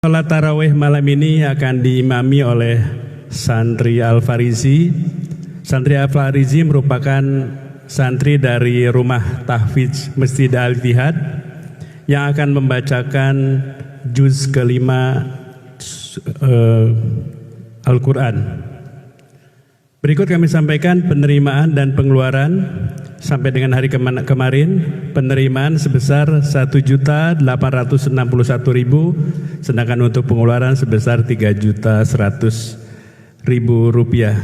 Salat tarawih malam ini akan diimami oleh Santri Al-Farizi. Santri Al-Farizi merupakan santri dari Rumah Tahfidz Masjid Al-Ittihad yang akan membacakan juz kelima Al-Quran. Berikut kami sampaikan penerimaan dan pengeluaran sampai dengan hari kemarin. Penerimaan sebesar 1.861.000, sedangkan untuk pengeluaran sebesar 3.100.000 rupiah.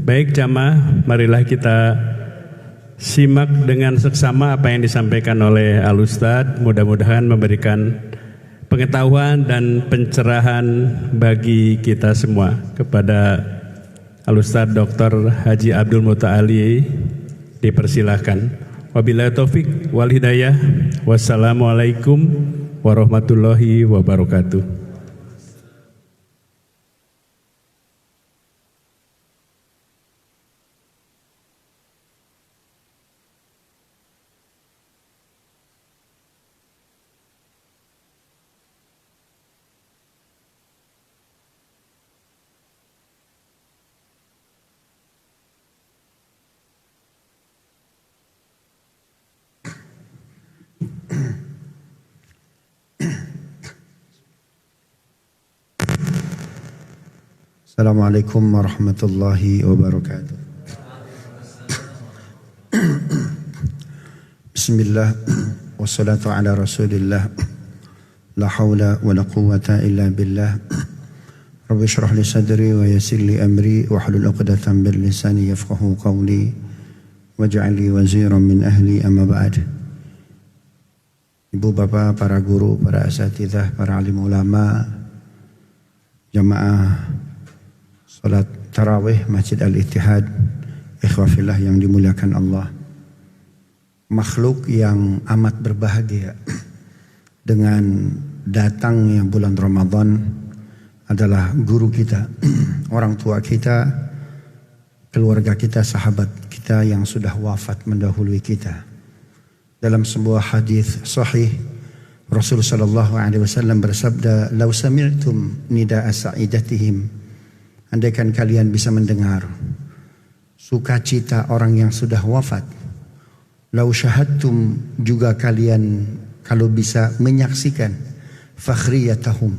Baik jamaah, marilah kita simak dengan seksama apa yang disampaikan oleh Al-Ustadz. Mudah-mudahan memberikan pengetahuan dan pencerahan bagi kita semua. Kepada Al-Ustadz Dr. Haji Abdul Muta'ali dipersilahkan. Wabillahi taufik wal hidayah. Wassalamualaikum warahmatullahi wabarakatuh. Assalamualaikum warahmatullahi wabarakatuh. Bismillah wassalatu ala rasulillah. La hawla wa la quwwata illa billah. Rabbi shrah li sadri wa yassir li amri wahlul 'uqdatam min lisani yafqahu qawli waj'al li waziran min ahli amma ba'd. Ibu bapak, para guru, para asatidzah, para alim ulama, jamaah salat tarawih Masjid Al-Ittihad, ikhwafillah yang dimuliakan Allah. Makhluk yang amat berbahagia dengan datangnya bulan Ramadan adalah guru kita, orang tua kita, keluarga kita, sahabat kita yang sudah wafat mendahului kita. Dalam sebuah hadis sahih, Rasul sallallahu alaihi wasallam bersabda, "Lau sami'tum nida'a sa'idatihim." Andaikan kalian bisa mendengar sukacita orang yang sudah wafat. Lau syahadtum, juga kalian kalau bisa menyaksikan fakhriyatahum,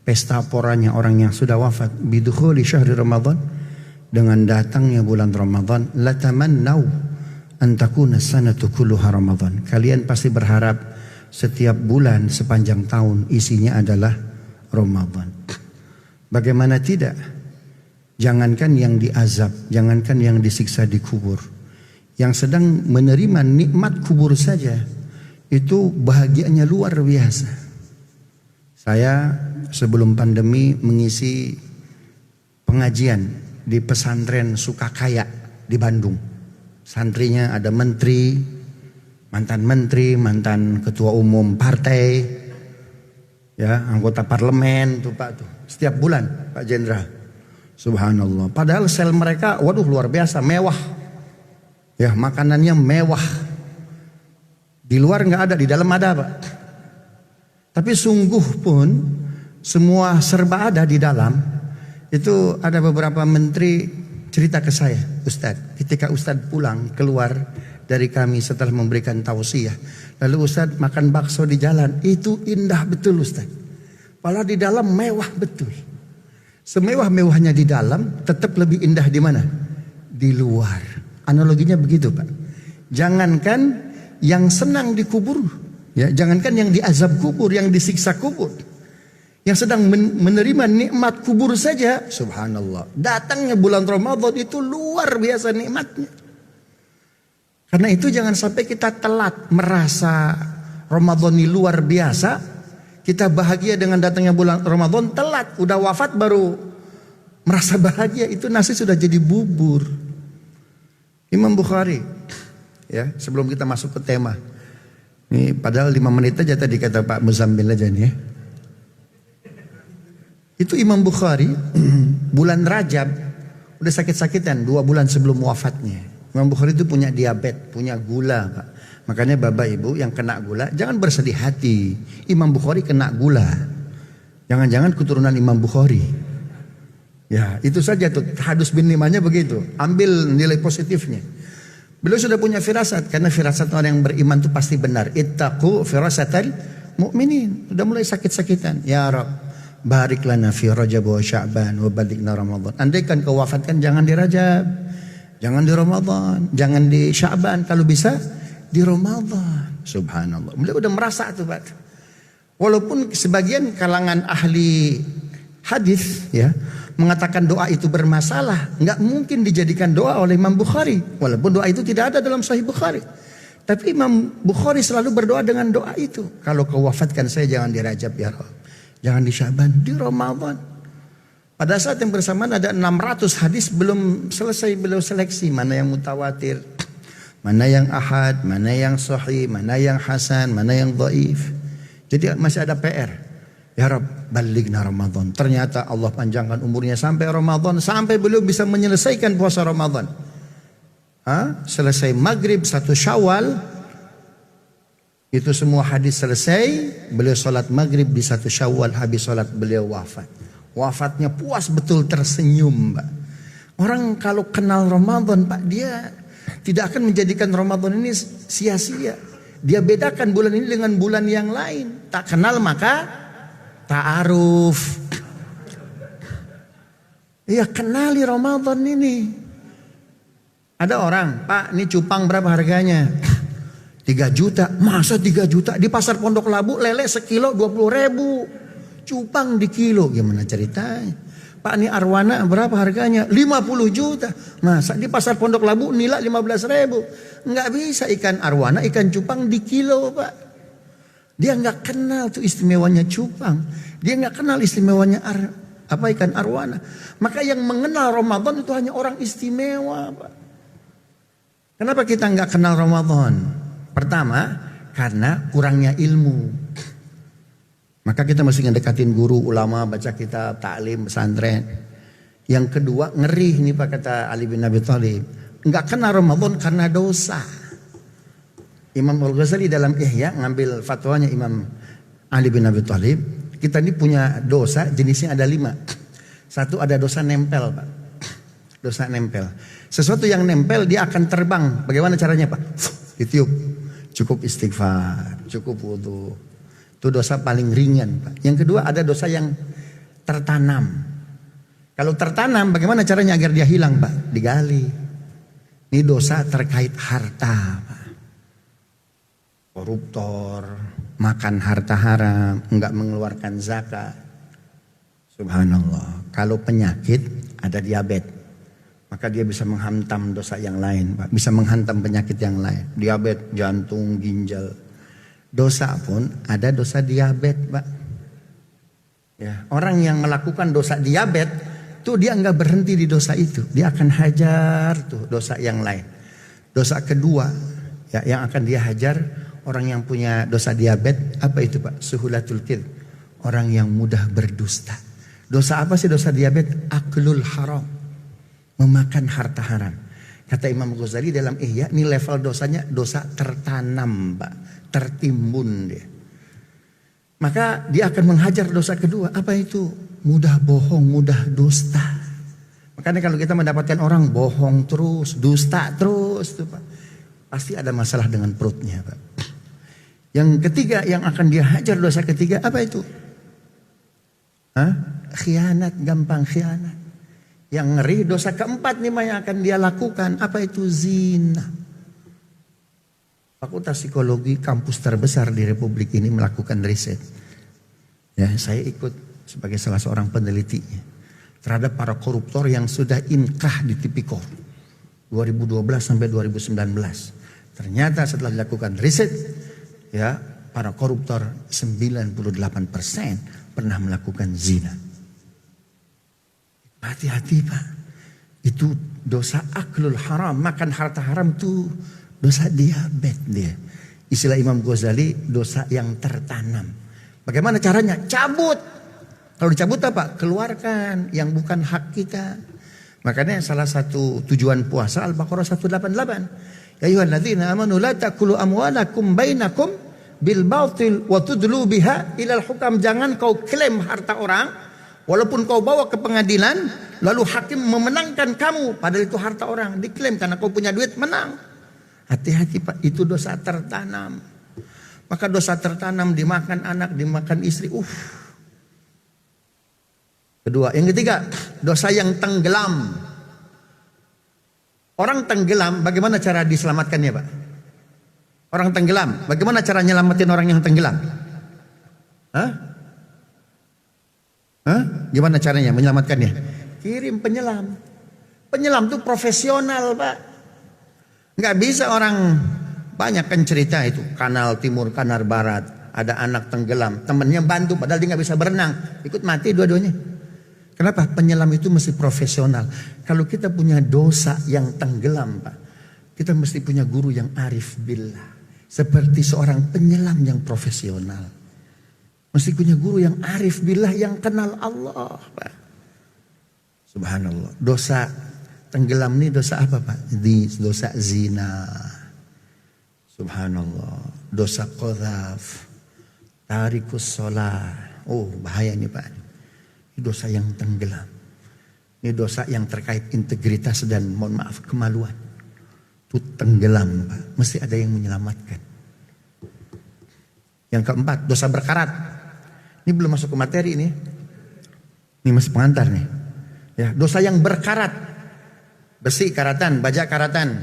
pesta poranya orang yang sudah wafat, bidukhuli syahri Ramadan, dengan datangnya bulan Ramadan, latamannau an takuna sanatu kulluha Ramadan. Kalian pasti berharap setiap bulan sepanjang tahun isinya adalah Ramadan. Bagaimana tidak? Jangankan yang diazab, jangankan yang disiksa di kubur, yang sedang menerima nikmat kubur saja itu bahagianya luar biasa. Saya sebelum pandemi mengisi pengajian di pesantren Sukakaya di Bandung. Santrinya ada menteri, mantan ketua umum partai, ya, anggota parlemen tuh Pak tuh. Setiap bulan Pak Jenderal. Subhanallah. Padahal sel mereka, waduh luar biasa, mewah. Ya, makanannya mewah. Di luar nggak ada, di dalam ada Pak. Tapi sungguh pun semua serba ada di dalam. Itu ada beberapa menteri cerita ke saya, Ustadz, ketika Ustadz pulang keluar dari kami setelah memberikan tausiah, lalu Ustadz makan bakso di jalan, itu indah betul Ustadz. Padahal di dalam mewah betul. Semewah-mewahnya di dalam tetap lebih indah di mana? Di luar. Analoginya begitu Pak. Jangankan yang senang di kubur, ya, jangankan yang diazab kubur, yang disiksa kubur, yang sedang menerima nikmat kubur saja, subhanallah. Datangnya bulan Ramadan itu luar biasa nikmatnya. Karena itu jangan sampai kita telat merasa Ramadan ini luar biasa. Kita bahagia dengan datangnya bulan Ramadan, telat, udah wafat baru merasa bahagia, itu nasi sudah jadi bubur. Imam Bukhari, ya, sebelum kita masuk ke tema. Ini padahal 5 menit aja tadi kata Pak Muzammil aja nih ya. Itu Imam Bukhari bulan Rajab udah sakit-sakitan 2 bulan sebelum wafatnya. Imam Bukhari itu punya diabetes, punya gula Pak. Makanya bapak ibu yang kena gula jangan bersedih hati. Imam Bukhari kena gula. Jangan-jangan keturunan Imam Bukhari. Ya, itu saja tuh Hadus bin Nimahnya begitu. Ambil nilai positifnya. Beliau sudah punya firasat, karena firasat orang yang beriman itu pasti benar. Ittaqu firasatal mu'minin. Sudah mulai sakit-sakitan. Ya Rabb, barik lana fi Rajab wa Sya'ban wa balighna Ramadan. Andaikan kau wafatkan jangan di Rajab, jangan di Ramadan, jangan di Sya'ban, kalau bisa di Ramadan. Subhanallah. Beliau udah merasa tuh, Pak. Walaupun sebagian kalangan ahli hadis ya mengatakan doa itu bermasalah, nggak mungkin dijadikan doa oleh Imam Bukhari, walaupun doa itu tidak ada dalam Sahih Bukhari. Tapi Imam Bukhari selalu berdoa dengan doa itu. Kalau kau wafatkan saya jangan di Rajab ya Rabb, jangan di Sya'ban, di Ramadan. Pada saat yang bersamaan ada 600 hadis belum selesai beliau seleksi mana yang mutawatir, mana yang ahad, mana yang sahih, mana yang hasan, mana yang dhaif. Jadi masih ada PR. Ya Rabb, balighna Ramadan. Ternyata Allah panjangkan umurnya sampai Ramadan, sampai beliau bisa menyelesaikan puasa Ramadan. Selesai maghrib 1 Syawal, itu semua hadis selesai. Beliau sholat maghrib di 1 Syawal, habis sholat beliau wafat. Wafatnya puas betul, tersenyum, Pak. Orang kalau kenal Ramadan, Pak, dia tidak akan menjadikan Ramadan ini sia-sia. Dia bedakan bulan ini dengan bulan yang lain. Tak kenal maka ta'aruf. Iya, kenali Ramadan ini. Ada orang, Pak, ini cupang berapa harganya? 3 juta. Masa 3 juta? Di pasar Pondok Labu lele sekilo 20.000. Cupang di kilo. Gimana ceritanya? Pak, ini arwana berapa harganya? 50 juta. Masa di pasar Pondok Labu nilai 15.000. Nggak bisa ikan arwana, ikan cupang di kilo, Pak. Dia nggak kenal tuh istimewanya cupang. Dia nggak kenal istimewanya ikan arwana. Maka yang mengenal Ramadan itu hanya orang istimewa, Pak. Kenapa kita nggak kenal Ramadan? Pertama, karena kurangnya ilmu. Maka kita mesti ngedekatin guru, ulama, baca kitab, taklim, pesantren. Yang kedua, ngeri nih Pak, kata Ali bin Abi Thalib. Enggak kenal Ramadan karena dosa. Imam Al-Ghazali dalam Ihya ngambil fatwanya Imam Ali bin Abi Thalib. Kita ini punya dosa, jenisnya ada 5. 1 ada dosa nempel, Pak. Dosa nempel. Sesuatu yang nempel dia akan terbang. Bagaimana caranya, Pak? Ditiup. Cukup istighfar, cukup wudu. Itu dosa paling ringan, Pak. Yang kedua ada dosa yang tertanam. Kalau tertanam bagaimana caranya agar dia hilang, Pak? Digali. Ini dosa terkait harta, Pak. Koruptor, makan harta haram, enggak mengeluarkan zakat. Subhanallah. Kalau penyakit ada diabetes, maka dia bisa menghantam dosa yang lain, Pak. Bisa menghantam penyakit yang lain. Diabetes, jantung, ginjal. Dosa pun ada dosa diabetes, Pak. Ya, orang yang melakukan dosa diabetes tuh dia enggak berhenti di dosa itu. Dia akan hajar tuh dosa yang lain. Dosa kedua ya yang akan dia hajar orang yang punya dosa diabetes apa itu, Pak? Suhulatul kidz. Orang yang mudah berdusta. Dosa apa sih dosa diabetes? Aklul haram. Memakan harta haram. Kata Imam Ghazali dalam Ihya, ini level dosanya dosa tertanam, Pak. Tertimbun dia. Maka dia akan menghajar dosa kedua. Apa itu? Mudah bohong, mudah dusta. Makanya kalau kita mendapatkan orang bohong terus, dusta terus tuh, Pak, pasti ada masalah dengan perutnya, Pak. Yang ketiga yang akan dia hajar dosa ketiga apa itu? Khianat, gampang khianat. Yang ngeri dosa keempat nih yang akan dia lakukan apa itu? Zina. Fakultas Psikologi kampus terbesar di Republik ini melakukan riset. Ya, saya ikut sebagai salah seorang penelitinya terhadap para koruptor yang sudah inkrah di Tipikor 2012 sampai 2019. Ternyata setelah dilakukan riset, ya, para koruptor 98% pernah melakukan zina. Hati-hati, Pak. Itu dosa aklul haram, makan harta haram tuh dosa diabetes dia. Istilah Imam Ghazali, dosa yang tertanam. Bagaimana caranya? Cabut. Kalau dicabut apa? Keluarkan yang bukan hak kita. Makanya salah satu tujuan puasa Al-Baqarah 188. Ya ayyuhalladzina amanu la ta'kulu amwalakum bainakum bil batil wa tudlu biha ilal hukam. Jangan kau klaim harta orang walaupun kau bawa ke pengadilan lalu hakim memenangkan kamu, padahal itu harta orang diklaim karena kau punya duit menang. Hati-hati Pak, itu dosa tertanam. Maka dosa tertanam dimakan anak, dimakan istri. Kedua, yang ketiga, dosa yang tenggelam. Orang tenggelam, bagaimana cara diselamatkannya Pak? Orang tenggelam, bagaimana cara nyelamatin orang yang tenggelam? Hah? Gimana caranya menyelamatkannya? Kirim penyelam. Penyelam itu profesional Pak. Nggak bisa orang, banyak kan cerita itu, kanal timur, kanal barat, ada anak tenggelam, temennya bantu padahal dia nggak bisa berenang, ikut mati dua-duanya. Kenapa? Penyelam itu mesti profesional. Kalau kita punya dosa yang tenggelam Pak, kita mesti punya guru yang arif billah, seperti seorang penyelam yang profesional. Mesti punya guru yang arif billah, yang kenal Allah Pak. Subhanallah. Dosa tenggelam ini dosa apa Pak? Dosa zina. Subhanallah. Dosa qadzaf, tarikus sholat. Bahaya nih Pak. Ini dosa yang tenggelam. Ini dosa yang terkait integritas dan mohon maaf kemaluan. Itu tenggelam Pak. Mesti ada yang menyelamatkan. Yang keempat, dosa berkarat. Ini belum masuk ke materi ini. Ini masih pengantar nih. Ya, dosa yang berkarat. Besi karatan, baja karatan,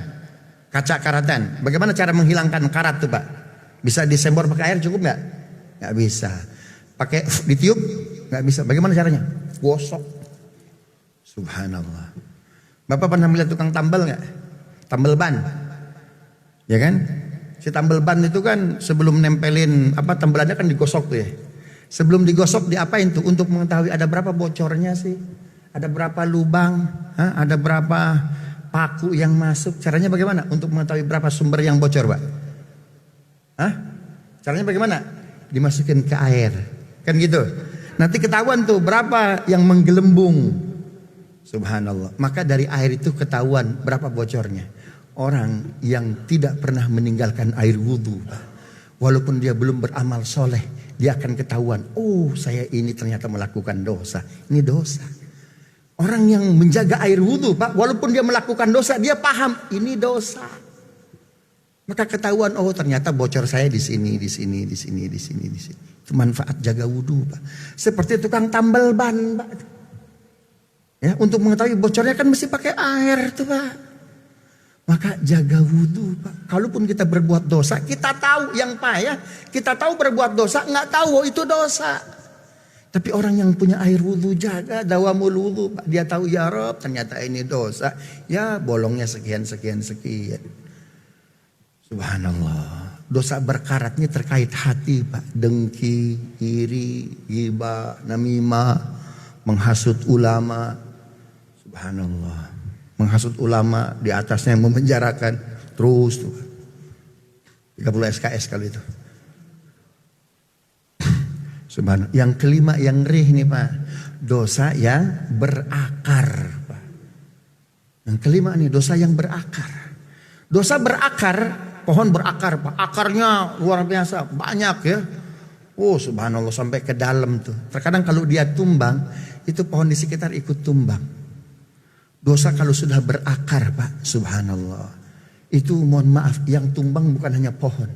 kaca karatan. Bagaimana cara menghilangkan karat tuh Pak? Bisa disembor pakai air cukup nggak? Nggak bisa. Pakai ditiup? Nggak bisa. Bagaimana caranya? Gosok. Subhanallah. Bapak pernah melihat tukang tambal nggak? Tambal ban, ya kan? Si tambal ban itu kan sebelum nempelin tambelannya kan digosok tuh ya. Sebelum digosok diapain tuh? Untuk mengetahui ada berapa bocornya sih? Ada berapa lubang? Ada berapa paku yang masuk? Caranya bagaimana? Untuk mengetahui berapa sumber yang bocor Pak? Caranya bagaimana? Dimasukin ke air. Kan gitu. Nanti ketahuan tuh berapa yang menggelembung. Subhanallah. Maka dari air itu ketahuan berapa bocornya. Orang yang tidak pernah meninggalkan air wudhu, walaupun dia belum beramal soleh, dia akan ketahuan. Saya ini ternyata melakukan dosa. Ini dosa. Orang yang menjaga air wudhu Pak, walaupun dia melakukan dosa, dia paham ini dosa. Maka ketahuan, ternyata bocor saya di sini, di sini, di sini, di sini, di sini. Itu manfaat jaga wudhu Pak. Seperti tukang tambal ban Pak. Ya, untuk mengetahui bocornya kan mesti pakai air tuh Pak. Maka jaga wudhu Pak. Kalaupun kita berbuat dosa, kita tahu yang payah. Kita tahu berbuat dosa, nggak tahu itu dosa. Tapi orang yang punya air wudhu jaga dawamul wudhu Pak. Dia tahu ya Rob ternyata ini dosa. Ya bolongnya sekian. Subhanallah. Dosa berkaratnya terkait hati Pak. Dengki, iri, ghibah, namimah, menghasut ulama. Subhanallah. Menghasut ulama, di atasnya memenjarakan. Terus tuh 30 SKS kali itu. Subhanallah. Yang kelima yang rih nih Pak. Dosa yang berakar Pak. Yang kelima nih dosa yang berakar. Dosa berakar, pohon berakar Pak. Akarnya luar biasa, banyak ya. Subhanallah sampai ke dalam tuh. Terkadang kalau dia tumbang, itu pohon di sekitar ikut tumbang. Dosa kalau sudah berakar Pak, subhanallah. Itu mohon maaf, yang tumbang bukan hanya pohon,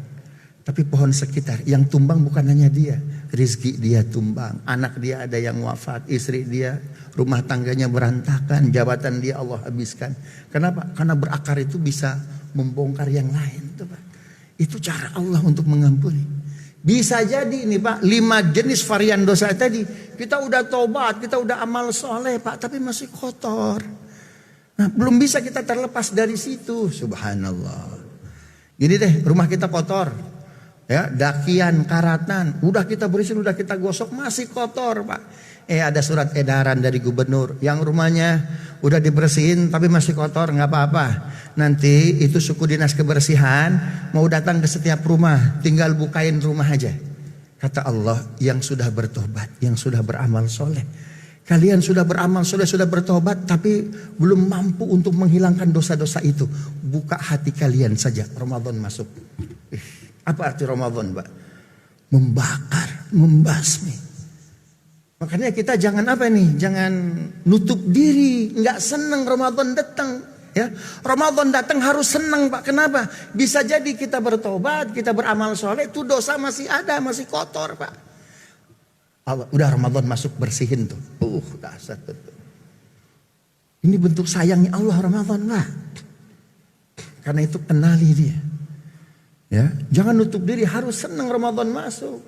tapi pohon sekitar. Yang tumbang bukan hanya dia, rizki dia tumbang, anak dia ada yang wafat, istri dia, rumah tangganya berantakan, jabatan dia Allah habiskan. Kenapa? Karena berakar itu bisa membongkar yang lain tuh Pak. Itu cara Allah untuk mengampuni. Bisa jadi nih Pak, 5 jenis varian dosa tadi. Kita udah tobat, kita udah amal soleh Pak, tapi masih kotor. Nah, belum bisa kita terlepas dari situ. Subhanallah. Gini deh, rumah kita kotor. Ya, dakian, karatan, udah kita bersihin, udah kita gosok, masih kotor Pak. Ada surat edaran dari gubernur, yang rumahnya udah dibersihin tapi masih kotor, nggak apa-apa. Nanti itu suku dinas kebersihan mau datang ke setiap rumah, tinggal bukain rumah aja. Kata Allah, yang sudah bertobat, yang sudah beramal soleh. Kalian sudah beramal soleh, sudah bertobat, tapi belum mampu untuk menghilangkan dosa-dosa itu. Buka hati kalian saja, Ramadan masuk. Apa arti Ramadan Pak? membakar, membasmi. Makanya kita jangan jangan nutup diri, nggak seneng Ramadan datang. Ya, Ramadan datang harus senang Pak. Kenapa? Bisa jadi kita bertobat, kita beramal soleh, itu dosa masih ada, masih kotor Pak. Allah, udah Ramadan masuk bersihin tuh. Dasar tuh. Ini bentuk sayangnya Allah Ramadan Pak. Karena itu kenali dia. Ya, jangan nutup diri, harus senang Ramadan masuk.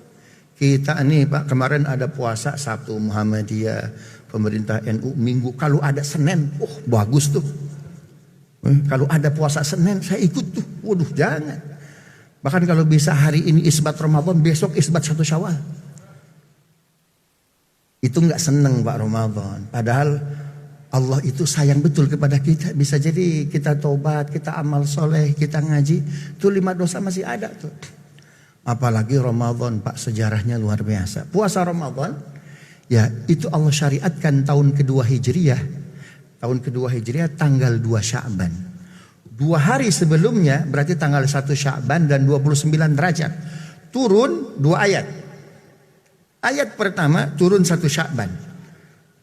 Kita nih Pak, kemarin ada puasa Sabtu Muhammadiyah, pemerintah NU Minggu. Kalau ada Senin, bagus tuh. Kalau ada puasa Senin saya ikut tuh. Waduh jangan. Bahkan kalau bisa hari ini isbat Ramadan, besok isbat 1 Syawal. Itu gak seneng Pak Ramadan. Padahal Allah itu sayang betul kepada kita. Bisa jadi kita tobat, kita amal soleh, kita ngaji. Itu 5 dosa masih ada tuh. Apalagi Ramadan Pak, sejarahnya luar biasa. Puasa Ramadan, ya itu Allah syariatkan tahun kedua Hijriyah. Tahun kedua Hijriah tanggal 2 Sya'ban. 2 hari sebelumnya berarti tanggal 1 Sya'ban dan 29 derajat. Turun 2 ayat. Ayat pertama turun 1 Sya'ban.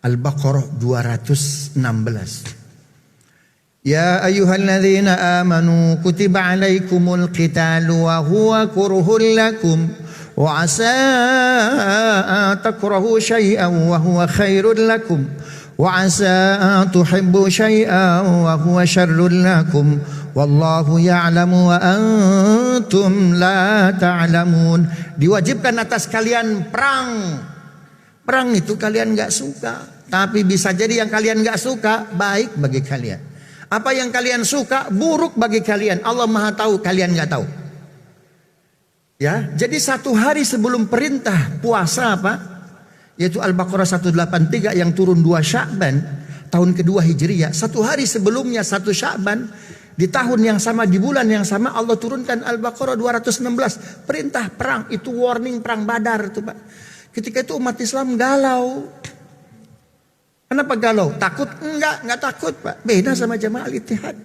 Al-Baqarah 216. Ya ayyuhalladzina amanu kutiba alaikumul qitalu wa huwa kurhul lakum wa asa takrahu syai'an wa huwa khairul lakum. Wa asa tuhibbu syai'an wa huwa syarrul lakum wallahu ya'lamu wa antum la ta'lamun. Diwajibkan atas kalian perang. Perang itu kalian enggak suka, tapi bisa jadi yang kalian enggak suka baik bagi kalian. Apa yang kalian suka buruk bagi kalian. Allah Maha tahu, kalian enggak tahu. Ya, jadi 1 hari sebelum perintah puasa yaitu Al-Baqarah 183 yang turun 2 Sya'ban tahun kedua Hijriyah. 1 hari sebelumnya 1 Sya'ban di tahun yang sama, di bulan yang sama Allah turunkan Al-Baqarah 216 perintah perang. Itu warning perang Badar itu Pak. Ketika itu umat Islam galau. Kenapa galau? Takut? Enggak takut Pak. Beda sama Jamaah Al-Ittihad.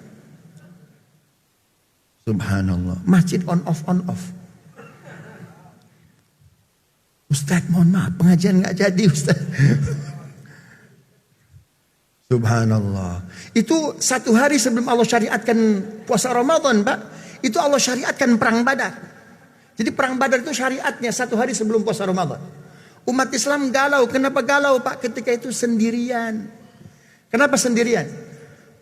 Subhanallah. Masjid on off. Ustaz mohon maaf pengajian gak jadi Ustaz. Subhanallah. Itu 1 hari sebelum Allah syariatkan puasa Ramadan Pak. Itu Allah syariatkan perang Badar. Jadi perang Badar itu syariatnya 1 hari sebelum puasa Ramadan. Umat Islam galau. Kenapa galau Pak? Ketika itu sendirian. Kenapa sendirian?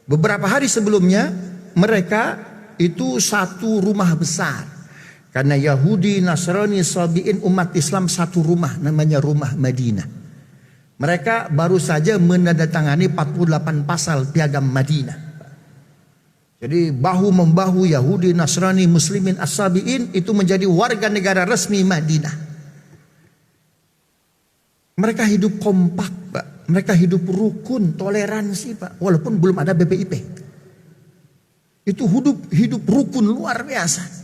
Beberapa hari sebelumnya mereka itu satu rumah besar. Karena Yahudi, Nasrani, Sabi'in, umat Islam satu rumah, namanya rumah Madinah. Mereka baru saja menandatangani 48 pasal piagam Madinah. Jadi bahu-membahu Yahudi, Nasrani, Muslimin, As-Sabi'in itu menjadi warga negara resmi Madinah. Mereka hidup kompak Pak. Mereka hidup rukun, toleransi Pak. Walaupun belum ada BPIP. Itu hidup rukun luar biasa.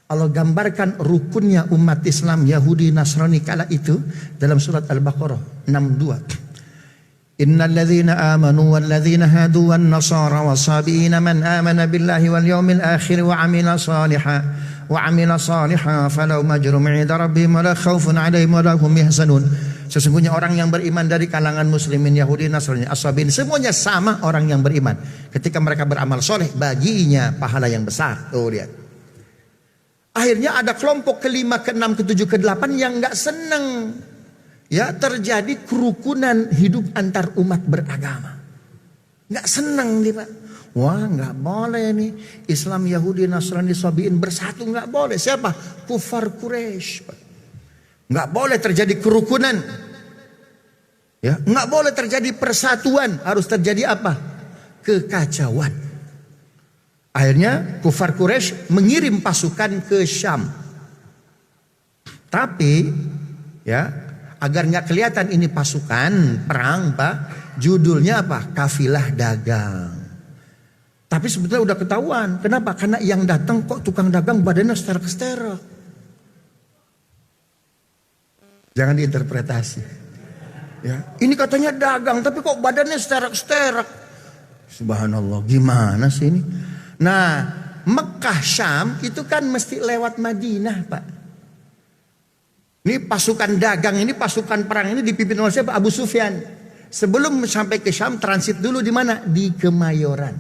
Allah gambarkan rukunnya umat Islam Yahudi Nasrani kala itu dalam surat Al-Baqarah 62. Innal ladzina amanu wal ladzina hadu wan nasara wasabiina man amana billahi wal yawmil akhir wa amila salihan falahum ajrun 'inda rabbihim wa la khaufun 'alaihim wa la hum yahzanun. Sesungguhnya orang yang beriman dari kalangan muslimin Yahudi Nasrani as-sabiin semuanya sama orang yang beriman. Ketika mereka beramal soleh baginya pahala yang besar. Tuh lihat. Akhirnya ada kelompok ke-5, ke-6, ke-7, ke-8 yang gak senang. Ya, terjadi kerukunan hidup antar umat beragama. Gak senang nih Pak. Wah gak boleh nih Islam, Yahudi, Nasrani, Sabi'in bersatu, gak boleh. Siapa? Kufar Quraisy Pak. Gak boleh terjadi kerukunan. Ya, gak boleh terjadi persatuan. Harus terjadi apa? Kekacauan. Akhirnya kufar Quraisy mengirim pasukan ke Syam. Tapi ya agar nggak kelihatan ini pasukan perang Pak, judulnya apa? Kafilah dagang. Tapi sebetulnya udah ketahuan. Kenapa? Karena yang datang kok tukang dagang badannya sterek-sterek. Jangan diinterpretasi. Ya, ini katanya dagang tapi kok badannya sterek-sterek. Subhanallah, gimana sih ini? Nah, Mekah Syam itu kan mesti lewat Madinah Pak. Ini pasukan dagang ini, pasukan perang ini dipimpin oleh siapa? Abu Sufyan. Sebelum sampai ke Syam, transit dulu di mana? Di Kemayoran.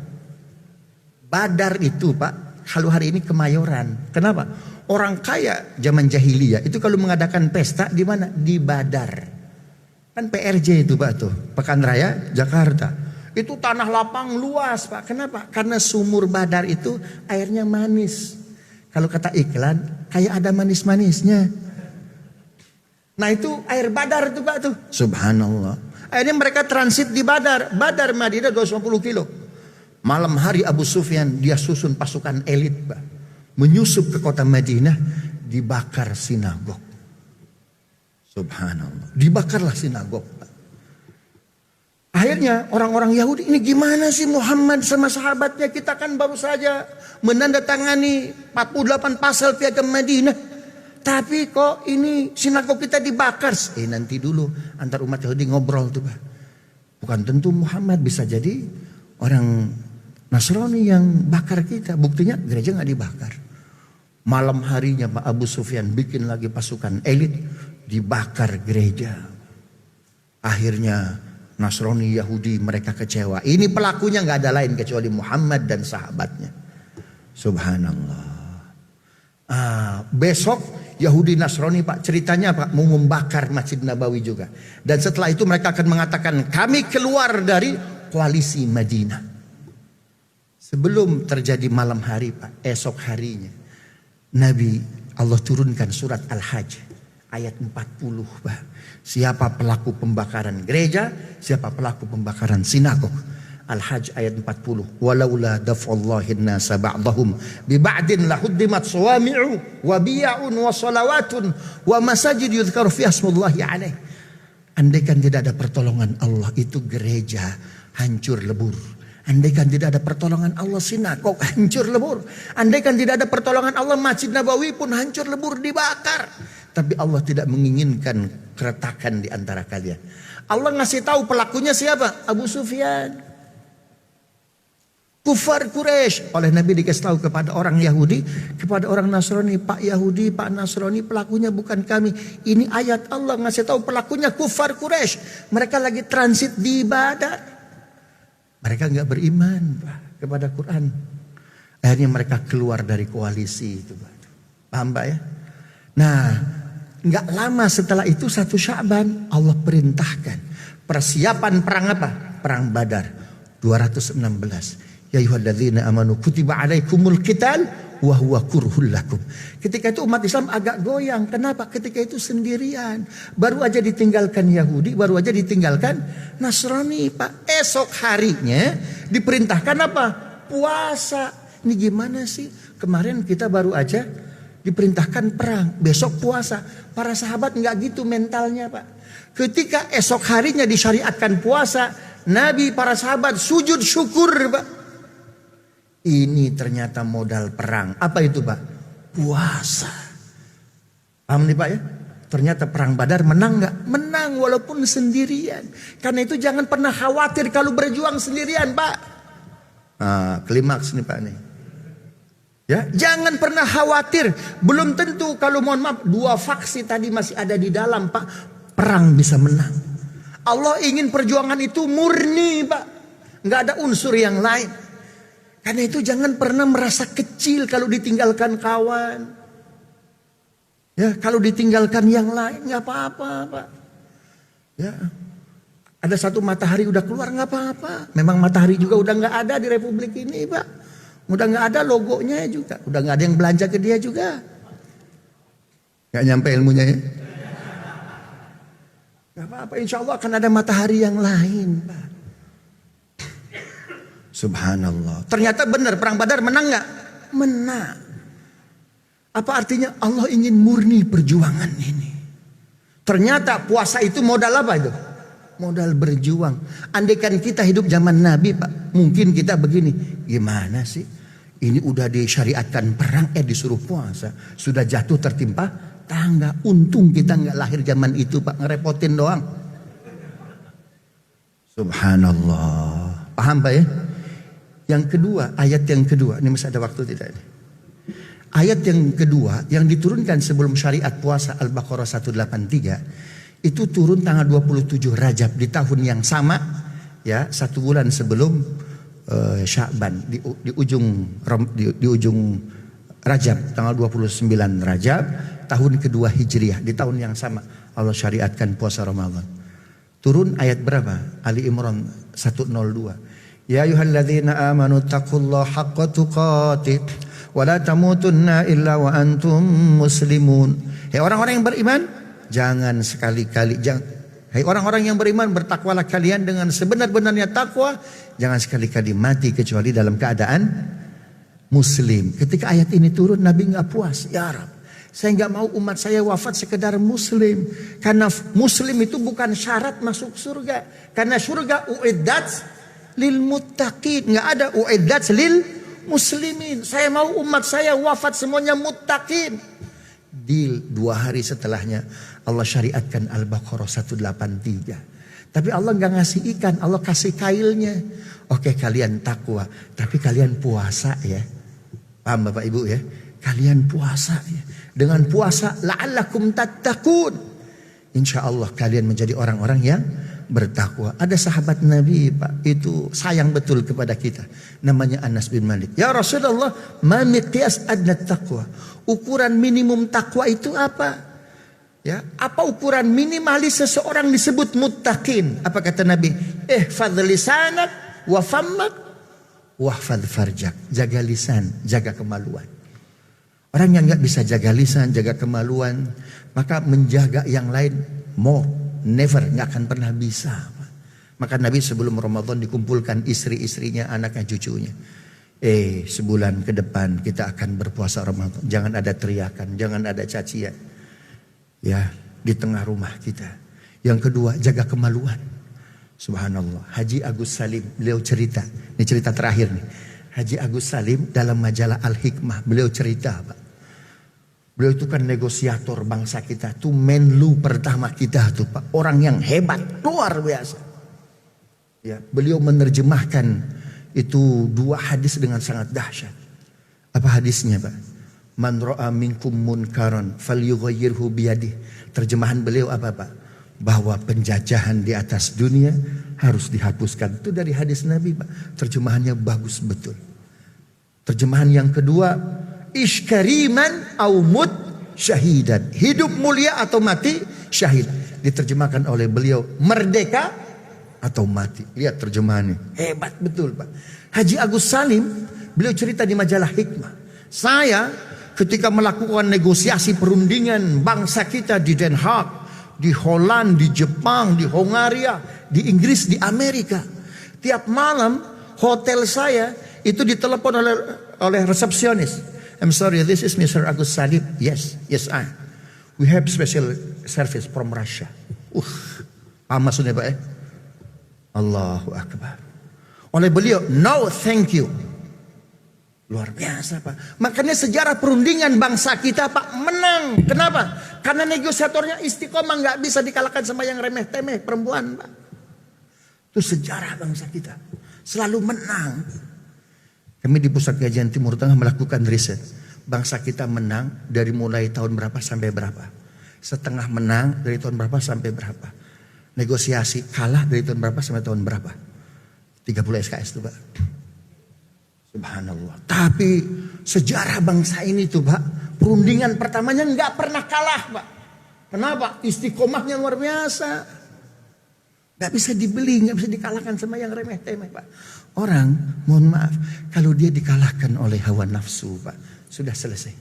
Badar itu Pak, kalau hari ini Kemayoran. Kenapa? Orang kaya zaman jahiliyah itu kalau mengadakan pesta di mana? Di Badar. Kan PRJ itu Pak tuh, Pekan Raya Jakarta. Itu tanah lapang luas Pak. Kenapa? Karena sumur Badar itu airnya manis. Kalau kata iklan, kayak ada manis-manisnya. Nah itu air Badar itu Pak tuh. Subhanallah. Akhirnya mereka transit di Badar. Badar Madinah 250 kilo. Malam hari Abu Sufyan dia susun pasukan elit Pak. Menyusup ke kota Madinah. Dibakar sinagog. Subhanallah. Dibakarlah sinagog Pak. Akhirnya orang-orang Yahudi, ini gimana sih Muhammad sama sahabatnya, kita kan baru saja menandatangani 48 pasal piagam Madinah. Tapi kok ini sinagog kita dibakar. Nanti dulu antar umat Yahudi ngobrol tuh Pak. Bukan tentu Muhammad, bisa jadi orang Nasrani yang bakar kita. Buktinya gereja gak dibakar. Malam harinya Pak Abu Sufyan bikin lagi pasukan elit, dibakar gereja. Akhirnya Nasrani Yahudi mereka kecewa. Ini pelakunya nggak ada lain kecuali Muhammad dan sahabatnya. Subhanallah. Besok Yahudi Nasrani Pak ceritanya Pak mau membakar Masjid Nabawi juga. Dan setelah itu mereka akan mengatakan kami keluar dari koalisi Madinah. Sebelum terjadi malam hari Pak, esok harinya Nabi Allah turunkan surat Al-Hajj ayat 40 Pak. Siapa pelaku pembakaran gereja, siapa pelaku pembakaran sinagog. Al-Hajj ayat 40. Walaula daf'ullahin nasa ba'dahum bi ba'din lahuddimat sawami'u wa biya'un wa salawatun wa masajid yudhkaru fi asmullahi alaih. Andaikan tidak ada pertolongan Allah, itu gereja hancur lebur. Andaikan tidak ada pertolongan Allah, sinagog hancur lebur. Andaikan tidak ada pertolongan Allah, Masjid Nabawi pun hancur lebur, dibakar. Tapi Allah tidak menginginkan keretakan di antara kalian. Allah ngasih tahu pelakunya siapa? Abu Sufyan. Kufar Quraisy. Oleh Nabi dikasih tahu kepada orang Yahudi, kepada orang Nasrani, Pak Yahudi, Pak Nasrani, pelakunya bukan kami. Ini ayat Allah ngasih tahu pelakunya kufar Quraisy. Mereka lagi transit di Badar. Mereka nggak beriman Pak, kepada Quran. Akhirnya mereka keluar dari koalisi itu Pak. Paham Pak ya? Nah, nggak lama setelah itu 1 Sya'ban Allah perintahkan persiapan perang apa? Perang Badar 216. Ya ayyuhalladzina amanu kutiba alaikumul qital wa huwa kurhul lakum. Ketika itu umat Islam agak goyang. Kenapa? Ketika itu sendirian. Baru aja ditinggalkan Yahudi, baru aja ditinggalkan Nasrani Pak. Esok harinya diperintahkan apa? Puasa. Ini gimana sih? Kemarin kita baru aja diperintahkan perang, besok puasa. Para sahabat nggak gitu mentalnya Pak. Ketika esok harinya disyariatkan puasa, Nabi para sahabat sujud syukur Pak. Ini ternyata modal perang. Apa itu Pak? Puasa. Paham nih Pak ya? Ternyata perang Badar menang nggak? Menang walaupun sendirian. Karena itu jangan pernah khawatir kalau berjuang sendirian Pak. Klimaks nih Pak nih. Ya, jangan pernah khawatir. Belum tentu kalau mohon maaf 2 faksi tadi masih ada di dalam Pak, perang bisa menang. Allah ingin perjuangan itu murni Pak, nggak ada unsur yang lain. Karena itu jangan pernah merasa kecil kalau ditinggalkan kawan. Ya, kalau ditinggalkan yang lain nggak apa-apa Pak. Ya, ada satu matahari udah keluar nggak apa-apa. Memang matahari juga udah nggak ada di Republik ini Pak. Udah nggak ada logonya juga, udah nggak ada yang belanja ke dia juga. Nggak nyampe ilmunya ya. Nggak apa-apa, insya Allah akan ada matahari yang lain Pak. Subhanallah. Ternyata benar perang Badar menang nggak? Menang. Apa artinya? Allah ingin murni perjuangan ini. Ternyata puasa itu modal apa itu? Modal berjuang. Andaikan kita hidup zaman Nabi Pak, mungkin kita begini. Gimana sih? Ini udah disyariatkan perang, disuruh puasa. Sudah jatuh tertimpa tangga. Untung kita nggak lahir zaman itu Pak, ngerepotin doang. Subhanallah. Paham Pak ya? Yang kedua, ayat yang kedua. Ini masih ada waktu tidak? Ayat yang kedua yang diturunkan sebelum syariat puasa Al-Baqarah 183 itu turun tanggal 27 Rajab di tahun yang sama, ya, 1 bulan sebelum Sya'ban di ujung Rajab, tanggal 29 Rajab tahun kedua Hijriah, di tahun yang sama Allah syariatkan puasa Ramadan. Turun ayat berapa? Ali Imran 102. Ya ayyuhalladzina amanu taqullaha haqqa tuqatih wa la tamutunna illa wa antum muslimun. Hei orang-orang yang beriman, jangan sekali-kali Hei orang-orang yang beriman, bertakwalah kalian dengan sebenar-benarnya takwa, jangan sekali-kali mati kecuali dalam keadaan muslim. Ketika ayat ini turun, Nabi nggak puas. Ya Rab, saya nggak mau umat saya wafat sekedar muslim, karena muslim itu bukan syarat masuk surga. Karena surga uiddat lil muttaqin, nggak ada uiddat lil muslimin. Saya mau umat saya wafat semuanya muttaqin. Deal 2 hari setelahnya Allah syariatkan Al-Baqarah 183. Tapi Allah nggak ngasih ikan, Allah kasih kailnya. Oke, kalian takwa, tapi kalian puasa ya. Paham Bapak Ibu ya? Kalian puasa ya. Dengan puasa la'allakum tattaqun. Insya Allah kalian menjadi orang-orang yang bertakwa. Ada sahabat Nabi Pak, itu sayang betul kepada kita. Namanya Anas bin Malik. Ya Rasulullah, ma miqyas adna taqwa? Ukuran minimum takwa itu apa? Ya, apa ukuran minimalis seseorang disebut muttaqin? Apa kata Nabi? Ihfadz lisanak wa fammak wahfadz farjak. Jaga lisan, jaga kemaluan. Orang yang nggak bisa jaga lisan, jaga kemaluan, maka menjaga yang lain never, nggak akan pernah bisa. Maka Nabi sebelum Ramadan dikumpulkan istri-istrinya, anaknya, cucunya. Sebulan ke depan kita akan berpuasa Ramadan. Jangan ada teriakan, jangan ada cacian. Ya, di tengah rumah kita. Yang kedua, jaga kemaluan. Subhanallah. Haji Agus Salim, beliau cerita. Ini cerita terakhir nih. Haji Agus Salim dalam majalah Al-Hikmah, beliau cerita, Pak. Beliau itu kan negosiator bangsa kita. Itu Menlu pertama kita tuh, Pak. Orang yang hebat, luar biasa. Ya, beliau menerjemahkan itu 2 hadis dengan sangat dahsyat. Apa hadisnya, Pak? Man ra'a minkum munkaran falyughayyirhu biyadihi. Terjemahan beliau apa, Pak? Bahwa penjajahan di atas dunia harus dihapuskan. Itu dari hadis Nabi, Pak. Terjemahannya bagus betul. Terjemahan yang kedua, iskariman au mut syahidan. Hidup mulia atau mati syahid. Diterjemahkan oleh beliau, merdeka atau mati. Lihat terjemahannya. Hebat betul, Pak. Haji Agus Salim, beliau cerita di majalah Hikmah. Saya ketika melakukan negosiasi perundingan bangsa kita di Den Haag, di Holland, di Jepang, di Hongaria, di Inggris, di Amerika. Tiap malam hotel saya itu ditelepon oleh resepsionis. I'm sorry, this is Mr. Agus Salim. Yes, I. We have special service from Russia. Apa maksudnya, Pak? Allahu Akbar. Oleh beliau, no thank you. Luar biasa, Pak. Makanya sejarah perundingan bangsa kita, Pak, menang. Kenapa? Karena negosiatornya istiqomah, nggak bisa dikalahkan sama yang remeh-temeh perempuan, Pak. Itu sejarah bangsa kita. Selalu menang. Kami di Pusat Kajian Timur Tengah melakukan riset. Bangsa kita menang dari mulai tahun berapa sampai berapa. Setengah menang dari tahun berapa sampai berapa. Negosiasi kalah dari tahun berapa sampai tahun berapa. 30 SKS itu, Pak. Subhanallah. Tapi sejarah bangsa ini tuh, Pak, perundingan pertamanya nggak pernah kalah, Pak. Kenapa? Istiqomahnya luar biasa. Nggak bisa dibeli, nggak bisa dikalahkan sama yang remeh-temeh, Pak. Orang, mohon maaf, kalau dia dikalahkan oleh hawa nafsu, Pak, sudah selesai.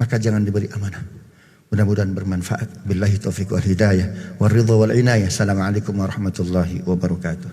Maka jangan diberi amanah. Mudah-mudahan bermanfaat. Billahi taufiq wal hidayah, wal ridha wal inayah. Assalamualaikum warahmatullahi wabarakatuh.